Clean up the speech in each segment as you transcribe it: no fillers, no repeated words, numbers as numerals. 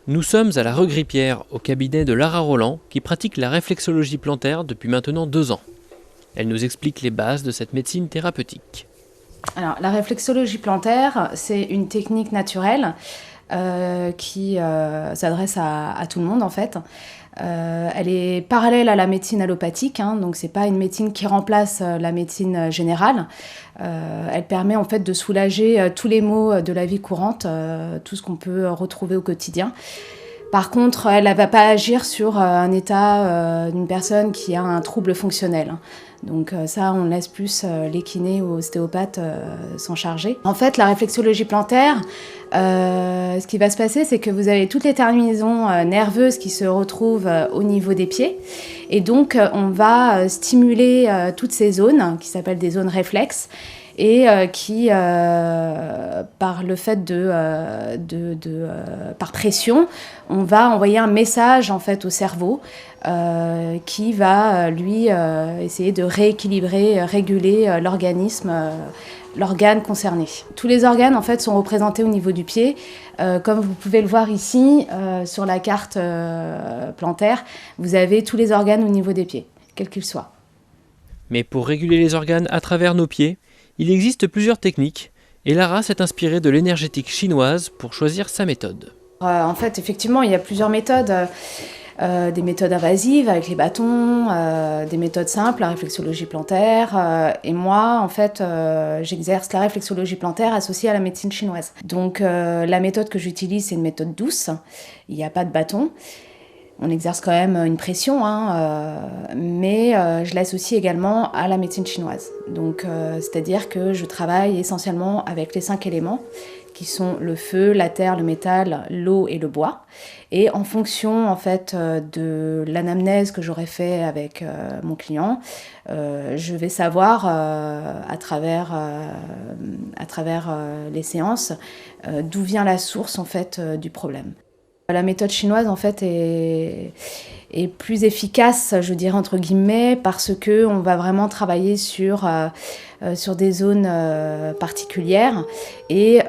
Nous sommes à la Regrippière, au cabinet de Lara Roland, qui pratique la réflexologie plantaire depuis maintenant 2 ans. Elle nous explique les bases de cette médecine thérapeutique. Alors, la réflexologie plantaire, c'est une technique naturelle qui s'adresse à tout le monde en fait. Elle est parallèle à la médecine allopathique, donc c'est pas une médecine qui remplace la médecine générale. Elle permet en fait de soulager tous les maux de la vie courante, tout ce qu'on peut retrouver au quotidien. Par contre, elle ne va pas agir sur un état d'une personne qui a un trouble fonctionnel. Donc ça, on laisse plus les kinés ou ostéopathes s'en charger. En fait, la réflexologie plantaire, ce qui va se passer, c'est que vous avez toutes les terminaisons nerveuses qui se retrouvent au niveau des pieds. Et donc, on va stimuler toutes ces zones, qui s'appellent des zones réflexes, et qui, par le fait par pression, on va envoyer un message en fait au cerveau qui va lui essayer de rééquilibrer, réguler l'organisme, l'organe concerné. Tous les organes en fait sont représentés au niveau du pied, comme vous pouvez le voir ici sur la carte plantaire. Vous avez tous les organes au niveau des pieds, quels qu'ils soient. Mais pour réguler les organes à travers nos pieds, il existe plusieurs techniques, et Lara s'est inspirée de l'énergétique chinoise pour choisir sa méthode. En fait, effectivement, il y a plusieurs méthodes. Des méthodes invasives avec les bâtons, des méthodes simples, la réflexologie plantaire. Et moi, en fait, j'exerce la réflexologie plantaire associée à la médecine chinoise. Donc, la méthode que j'utilise, c'est une méthode douce. Il n'y a pas de bâton. On exerce quand même une pression, mais je l'associe également à la médecine chinoise. Donc, c'est-à-dire que je travaille essentiellement avec les 5 éléments, qui sont le feu, la terre, le métal, l'eau et le bois. Et en fonction en fait de l'anamnèse que j'aurais fait avec mon client, je vais savoir à travers les séances d'où vient la source en fait du problème. La méthode chinoise en fait est plus efficace, je dirais entre guillemets, parce que on va vraiment travailler sur des zones particulières et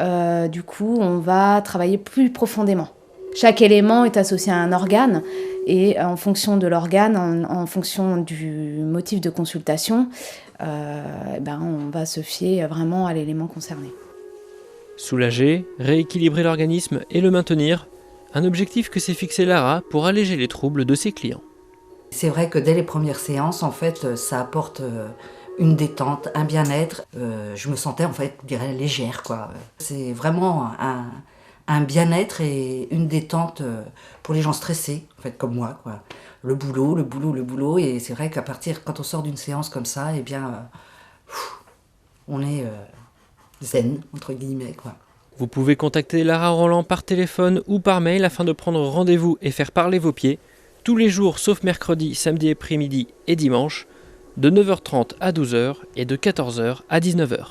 du coup on va travailler plus profondément. Chaque élément est associé à un organe et en fonction de l'organe, en fonction du motif de consultation, on va se fier vraiment à l'élément concerné. Soulager, rééquilibrer l'organisme et le maintenir, un objectif que s'est fixé Lara pour alléger les troubles de ses clients. C'est vrai que dès les premières séances, en fait, ça apporte une détente, un bien-être. Je me sentais, en fait, je dirais, légère, quoi. C'est vraiment un bien-être et une détente pour les gens stressés, en fait, comme moi, quoi. Le boulot. Et c'est vrai qu'à partir, quand on sort d'une séance comme ça, eh bien, on est zen, entre guillemets, quoi. Vous pouvez contacter Lara Roland par téléphone ou par mail afin de prendre rendez-vous et faire parler vos pieds, tous les jours sauf mercredi, samedi après-midi et dimanche, de 9h30 à 12h et de 14h à 19h.